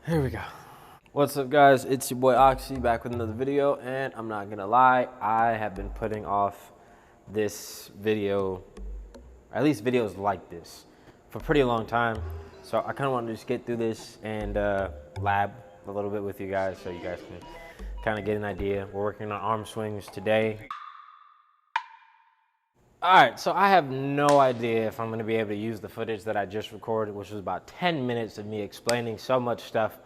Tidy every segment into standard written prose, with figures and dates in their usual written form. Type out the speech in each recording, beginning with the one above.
Here we go. What's up, guys? It's your boy OXY back with another video, and I'm not gonna lie, I have been putting off this video, or at least videos like this, for a pretty long time. So I kind of want to just get through this and lab a little bit with you guys, so you guys can kind of get an idea. We're working on arm swings today. All right, so I have no idea if I'm gonna be able to use the footage that I just recorded, which was about 10 minutes of me explaining so much stuff,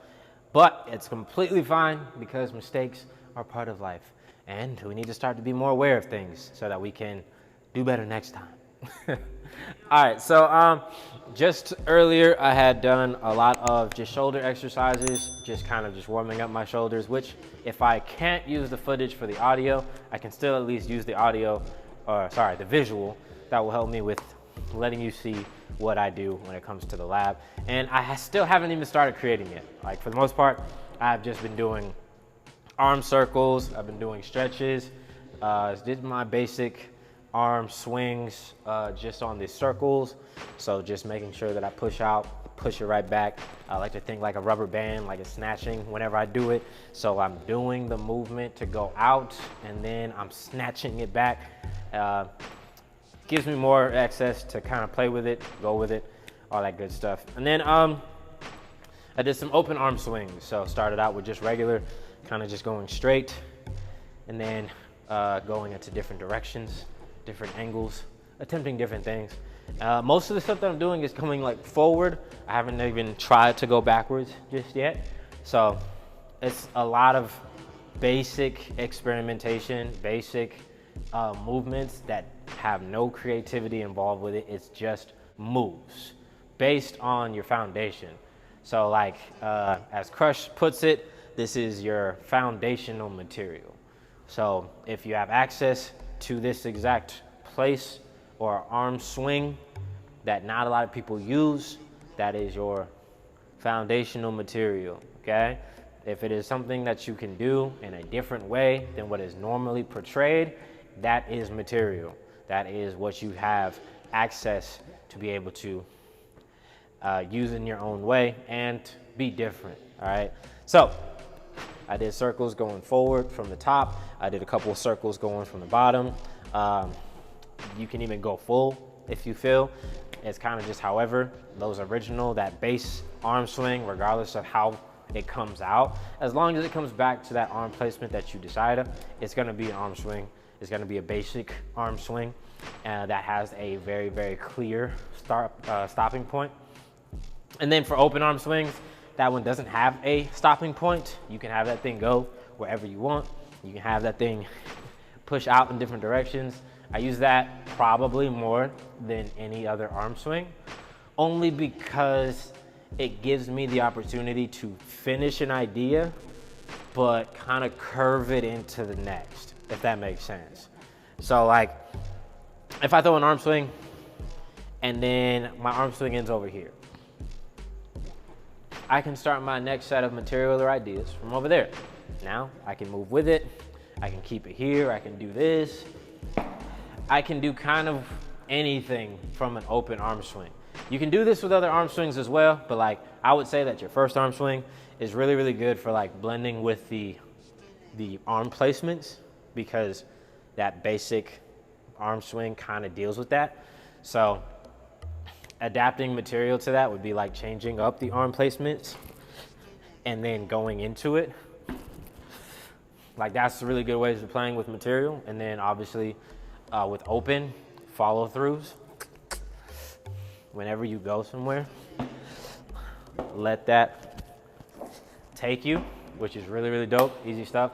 but it's completely fine because mistakes are part of life. And we need to start to be more aware of things so that we can do better next time. All right, so just earlier I had done a lot of just shoulder exercises, just kind of just warming up my shoulders, which if I can't use the footage for the audio, I can still at least use the audio, the visual. That will help me with letting you see what I do when it comes to the lab. And I still haven't even started creating yet. Like, for the most part, I've just been doing arm circles, I've been doing stretches, did my basic arm swings just on these circles. So just making sure that I push out, push it right back. I like to think like a rubber band, like it's snatching whenever I do it. So I'm doing the movement to go out and then I'm snatching it back. Gives me more access to kind of play with it, go with it, all that good stuff. And then I did some open arm swings. So started out with just regular, kind of just going straight and then going into different directions, different angles, attempting different things. Most of the stuff that I'm doing is coming like forward. I haven't even tried to go backwards just yet. So it's a lot of basic experimentation, basic movements that have no creativity involved with it. It's just moves based on your foundation. So like as Crush puts it, this is your foundational material. So if you have access to this exact place or arm swing that not a lot of people use, that is your foundational material, okay? If it is something that you can do in a different way than what is normally portrayed, that is material. That is what you have access to be able to use in your own way and be different, all right? So I did circles going forward from the top. I did a couple of circles going from the bottom. You can even go full if you feel. It's kind of just however those original, that base arm swing, regardless of how it comes out, as long as it comes back to that arm placement that you decided, it's gonna be an arm swing. It's gonna be a basic arm swing that has a very, very clear stopping point. And then for open arm swings, that one doesn't have a stopping point. You can have that thing go wherever you want. You can have that thing push out in different directions. I use that probably more than any other arm swing, only because it gives me the opportunity to finish an idea, but kind of curve it into the next, if that makes sense. So like, if I throw an arm swing and then my arm swing ends over here, I can start my next set of material or ideas from over there. Now I can move with it. I can keep it here. I can do this. I can do kind of anything from an open arm swing. You can do this with other arm swings as well, but like I would say that your first arm swing is really, really good for like blending with the arm placements, because that basic arm swing kind of deals with that. So adapting material to that would be like changing up the arm placements and then going into it. Like that's really good ways of playing with material. And then obviously with open follow throughs, whenever you go somewhere, let that take you, which is really, really dope, easy stuff.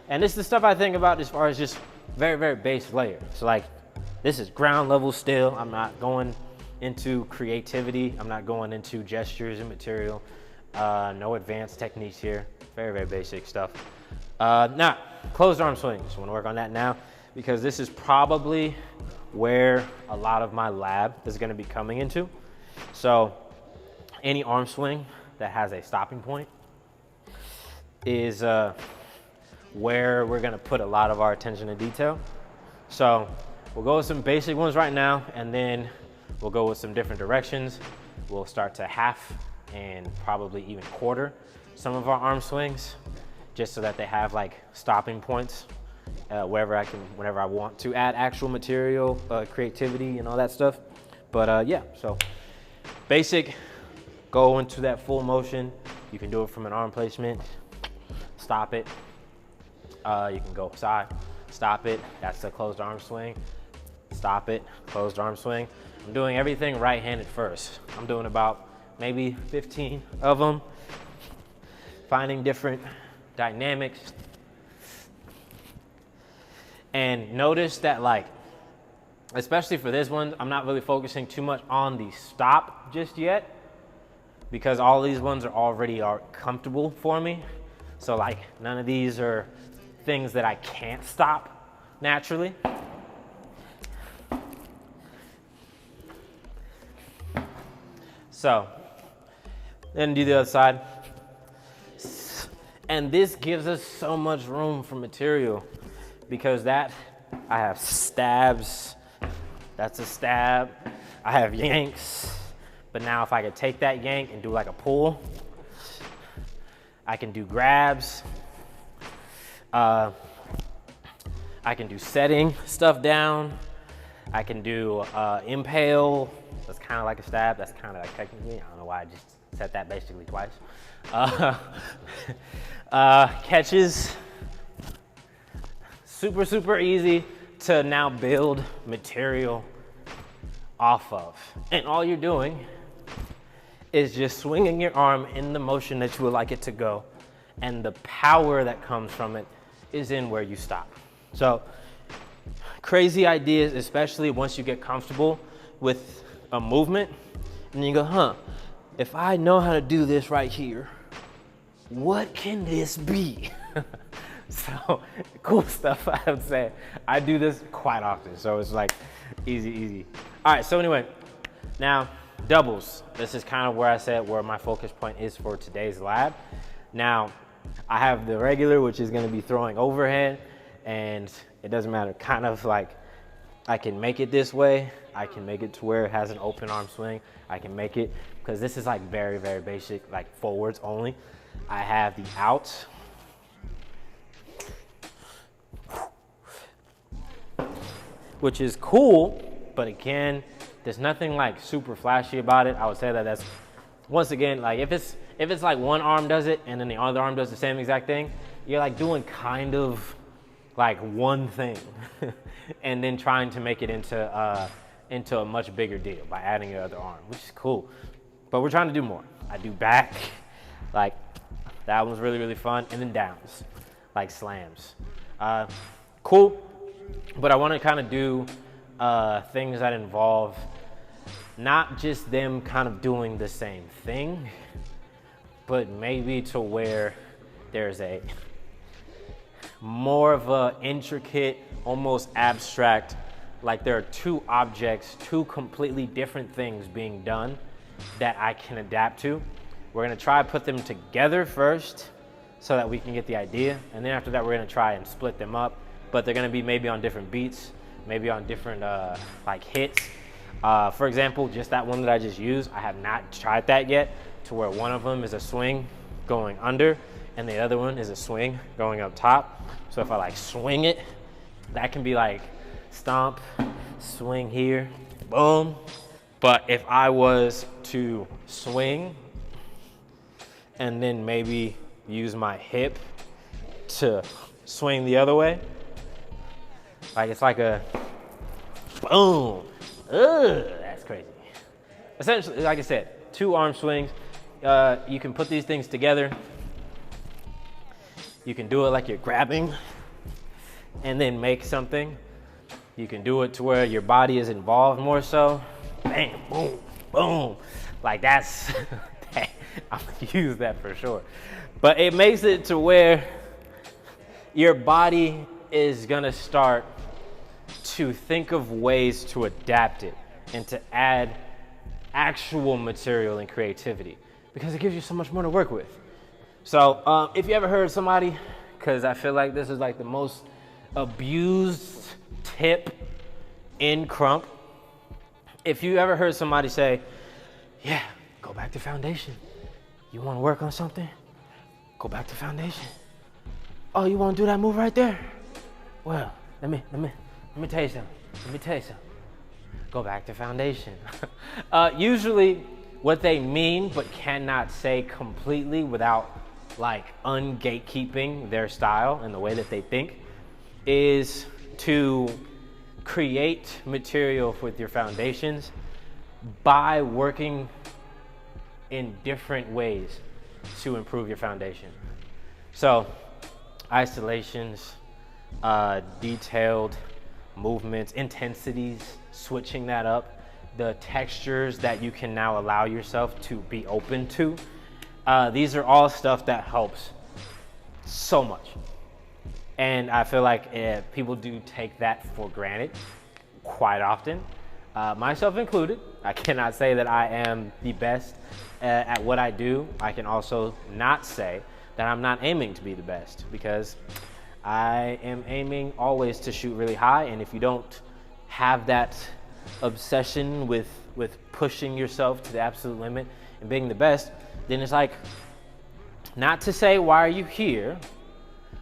And this is the stuff I think about as far as just very, very base layer. So like, this is ground level still. I'm not going into creativity. I'm not going into gestures and material. No advanced techniques here. Very, very basic stuff. Now, closed arm swings. I want to work on that now because this is probably where a lot of my lab is going to be coming into. So any arm swing that has a stopping point is where we're going to put a lot of our attention to detail. So we'll go with some basic ones right now, and then we'll go with some different directions. We'll start to half and probably even quarter some of our arm swings, just so that they have like stopping points wherever whenever I want to add actual material, creativity and all that stuff. But yeah, so basic, go into that full motion. You can do it from an arm placement, stop it. You can go side, stop it. That's the closed arm swing. Stop it, closed arm swing. I'm doing everything right-handed first. I'm doing about maybe 15 of them, finding different dynamics. And notice that, like, especially for this one, I'm not really focusing too much on the stop just yet, because all these ones are comfortable for me. So like none of these are things that I can't stop naturally. So then do the other side. And this gives us so much room for material, because I have stabs, that's a stab. I have yanks, but now if I could take that yank and do like a pull, I can do grabs. I can do setting stuff down. I can do impale. That's kind of like a stab. That's kind of like technically, I don't know why I just said that basically twice. Catches, super, super easy to now build material off of. And all you're doing is just swinging your arm in the motion that you would like it to go. And the power that comes from it is in where you stop. So crazy ideas, especially once you get comfortable with a movement, and you go, if I know how to do this right here, what can this be? So cool stuff, I would say. I do this quite often, so it's like easy. All right, so anyway, now doubles. This is kind of where I said where my focus point is for today's lab. Now, I have the regular, which is gonna be throwing overhead, and it doesn't matter, kind of like, I can make it this way. I can make it to where it has an open arm swing. I can make it, because this is like very, very basic, like forwards only. I have the outs. Which is cool, but again, there's nothing like super flashy about it. I would say that that's, once again, like if it's like one arm does it and then the other arm does the same exact thing, you're like doing kind of like one thing and then trying to make it into a much bigger deal by adding your other arm, which is cool. But we're trying to do more. I do back, like that one's really, really fun. And then downs, like slams. Cool, but I want to kind of do things that involve not just them kind of doing the same thing, but maybe to where there's a more of a intricate, almost abstract, like there are two objects, two completely different things being done that I can adapt to. We're gonna try to put them together first so that we can get the idea. And then after that, we're gonna try and split them up, but they're gonna be maybe on different beats, maybe on different like hits. For example, just that one that I just used, I have not tried that yet, to where one of them is a swing going under and the other one is a swing going up top. So if I like swing it, that can be like stomp, swing here, boom. But if I was to swing and then maybe use my hip to swing the other way, like it's like a boom. Ugh, that's crazy. Essentially, like I said, two arm swings. You can put these things together. You can do it like you're grabbing and then make something. You can do it to where your body is involved more so. Bam, boom, boom. Like that's, I'm gonna use that for sure. But it makes it to where your body is gonna start to think of ways to adapt it and to add actual material and creativity, because it gives you so much more to work with. So if you ever heard somebody, because I feel like this is like the most abused tip in Krump, if you ever heard somebody say, yeah, go back to foundation, You want to work on something? Go back to foundation. Oh, you want to do that move right there? Well, let me tell you something. Let me tell you something. Go back to foundation. Usually what they mean but cannot say completely without like ungatekeeping their style and the way that they think is to create material with your foundations by working in different ways to improve your foundation. So isolations, detailed movements, intensities, switching that up, the textures that you can now allow yourself to be open to. These are all stuff that helps so much. And I feel like people do take that for granted quite often, myself included. I cannot say that I am the best at what I do. I can also not say that I'm not aiming to be the best, because I am aiming always to shoot really high. And if you don't have that obsession with pushing yourself to the absolute limit and being the best, then it's like, not to say why are you here,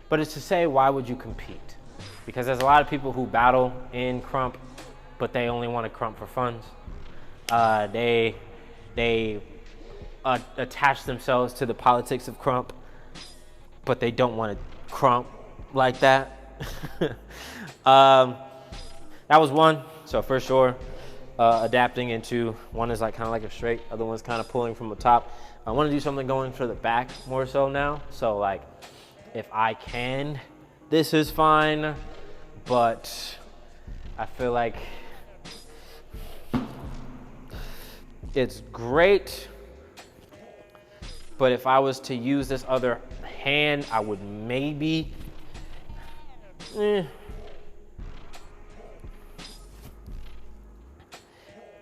but it's to say why would you compete? Because there's a lot of people who battle in Krump, but they only want to Krump for funds. They attach themselves to the politics of Krump, but they don't want to Krump like that. That was one. So for sure, adapting into one is like kind of like a straight, other one's kind of pulling from the top. I want to do something going for the back more so now. So like, if I can, this is fine, but I feel like it's great. But if I was to use this other hand, I would maybe,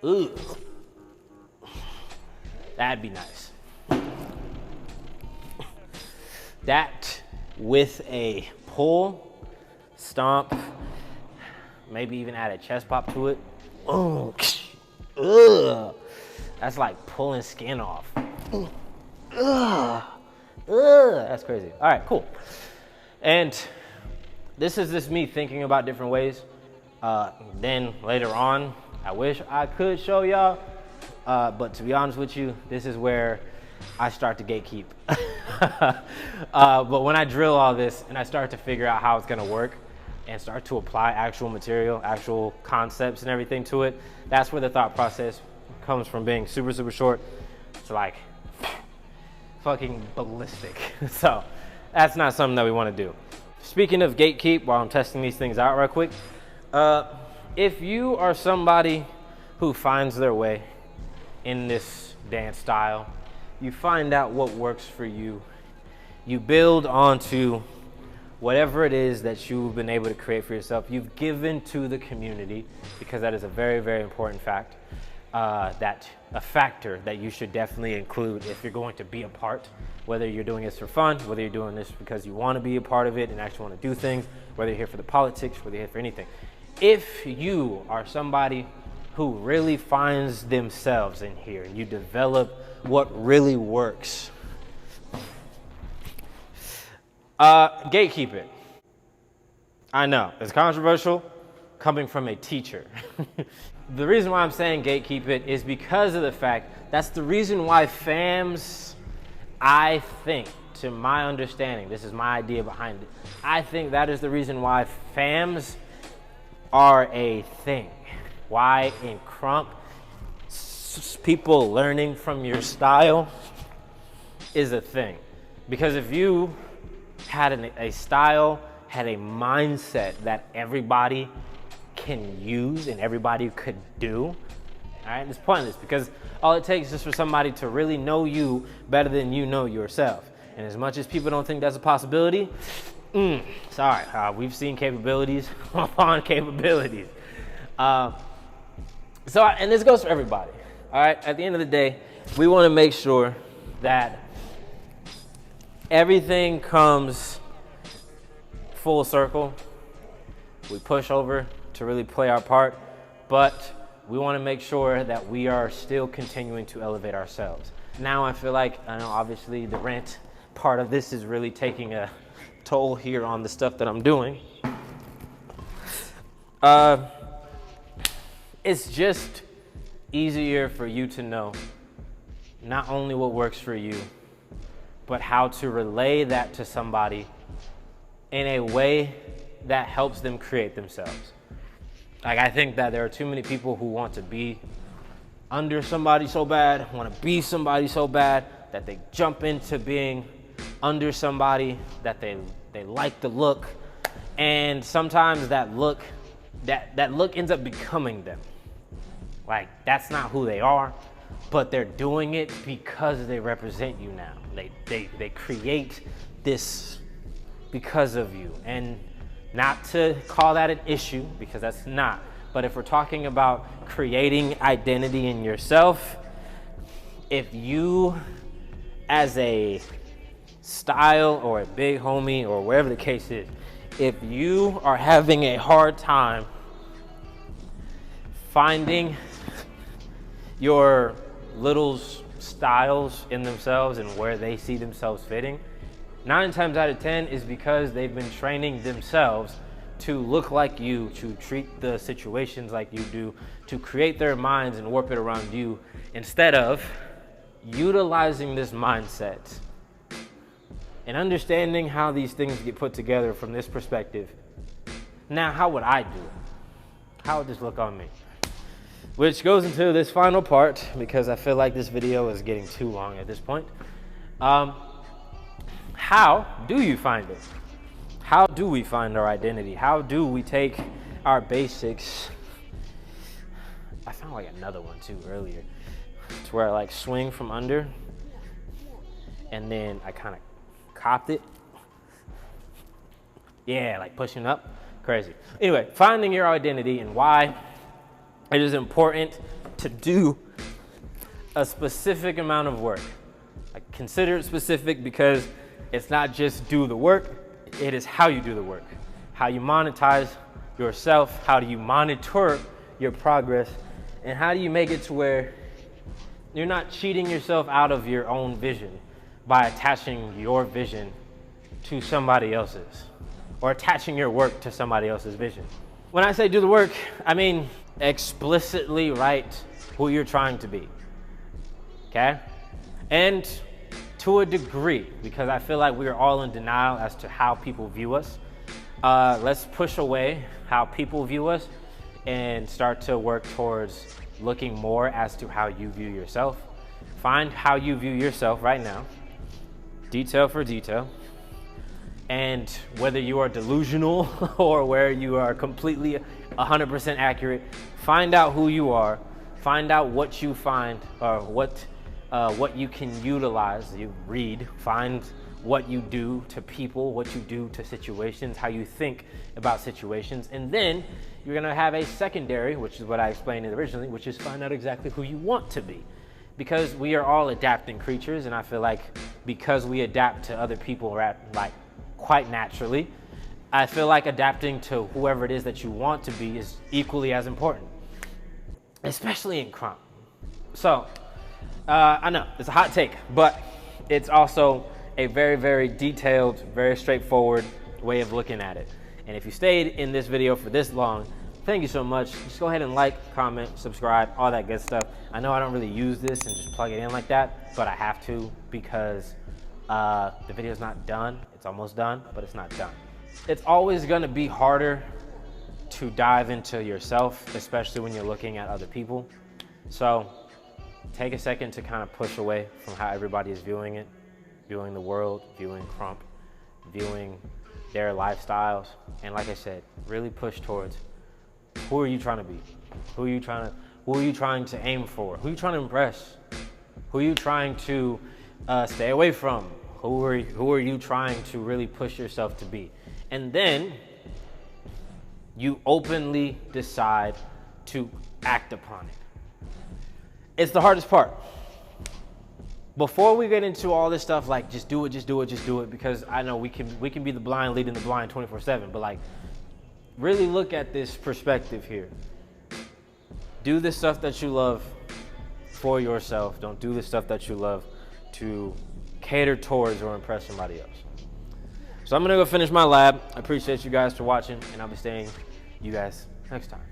Ooh, that'd be nice. That with a pull, stomp, maybe even add a chest pop to it. Oh, that's like pulling skin off. That's crazy. All right, cool. And this is just me thinking about different ways. Then later on, I wish I could show y'all, but to be honest with you, this is where I start to gatekeep. But when I drill all this and I start to figure out how it's gonna work and start to apply actual material, actual concepts and everything to it, that's where the thought process comes from being super, super short to like fucking ballistic. So that's not something that we wanna do. Speaking of gatekeep, while I'm testing these things out real quick, if you are somebody who finds their way in this dance style, you find out what works for you, you build onto whatever it is that you've been able to create for yourself, you've given to the community, because that is a very, very important fact, a factor that you should definitely include if you're going to be a part, whether you're doing this for fun, whether you're doing this because you want to be a part of it and actually want to do things, whether you're here for the politics, whether you're here for anything. If you are somebody who really finds themselves in here and you develop what really works, gatekeep it. I know, it's controversial coming from a teacher. The reason why I'm saying gatekeep it is because of the fact that's the reason why FAMs, I think, to my understanding, this is my idea behind it, I think that is the reason why FAMs are a thing. Why in Krump, people learning from your style is a thing. Because if you had a style, had a mindset that everybody can use and everybody could do, all right, it's pointless, because all it takes is for somebody to really know you better than you know yourself. And as much as people don't think that's a possibility, sorry, we've seen capabilities upon capabilities. And this goes for everybody, all right? At the end of the day, we want to make sure that everything comes full circle. We push over to really play our part, but we want to make sure that we are still continuing to elevate ourselves. now I feel like, I know obviously the rant part of this is really taking a toll here on the stuff that I'm doing. It's just easier for you to know not only what works for you, but how to relay that to somebody in a way that helps them create themselves. Like, I think that there are too many people who want to be under somebody so bad, want to be somebody so bad, that they jump into being under somebody, that they like the look, and sometimes that look ends up becoming them. Like, that's not who they are, but they're doing it because they represent you now. They create this because of you. And not to call that an issue, because that's not, but if we're talking about creating identity in yourself, if you as a style or a big homie or whatever the case is, if you are having a hard time finding your little styles in themselves and where they see themselves fitting, 9 times out of 10 is because they've been training themselves to look like you, to treat the situations like you do, to create their minds and warp it around you, instead of utilizing this mindset and understanding how these things get put together from this perspective. Now, how would I do it? How would this look on me? Which goes into this final part, because I feel like this video is getting too long at this point. How do you find it? How do we find our identity? How do we take our basics? I found like another one too earlier. It's where I like swing from under, and then I kind of copped it. Yeah, like pushing up. Crazy. Anyway, finding your identity and why it is important to do a specific amount of work. I consider it specific because it's not just do the work, it is how you do the work. How you monetize yourself, how do you monitor your progress, and how do you make it to where you're not cheating yourself out of your own vision by attaching your vision to somebody else's, or attaching your work to somebody else's vision. When I say do the work, I mean explicitly write who you're trying to be, okay? And to a degree, because I feel like we are all in denial as to how people view us. Let's push away how people view us and start to work towards looking more as to how you view yourself. Find how you view yourself right now, detail for detail, and whether you are delusional or where you are completely 100% accurate, find out who you are, find out what you find, or what you can utilize. You read, find what you do to people, what you do to situations, how you think about situations, and then you're gonna have a secondary, which is what I explained originally, which is find out exactly who you want to be. Because we are all adapting creatures, and I feel like because we adapt to other people like quite naturally, I feel like adapting to whoever it is that you want to be is equally as important, especially in Krump. So, I know it's a hot take, but it's also a very, very detailed, very straightforward way of looking at it. And if you stayed in this video for this long, thank you so much. Just go ahead and like, comment, subscribe, all that good stuff. I know I don't really use this and just plug it in like that, but I have to because the video's not done. It's almost done, but it's not done. It's always gonna be harder to dive into yourself, especially when you're looking at other people. So take a second to kind of push away from how everybody is viewing it, viewing the world, viewing Krump, viewing their lifestyles. And like I said, really push towards who are you trying to be? Who are you trying to aim for? Who are you trying to impress? Who are you trying to stay away from? Who are you trying to really push yourself to be? And then you openly decide to act upon it. It's the hardest part. Before we get into all this stuff, like just do it, because I know we can be the blind leading the blind 24/7, but like really look at this perspective here. Do the stuff that you love for yourself. Don't do the stuff that you love to cater towards or impress somebody else. So I'm gonna go finish my lab. I appreciate you guys for watching, and I'll be seeing you guys next time.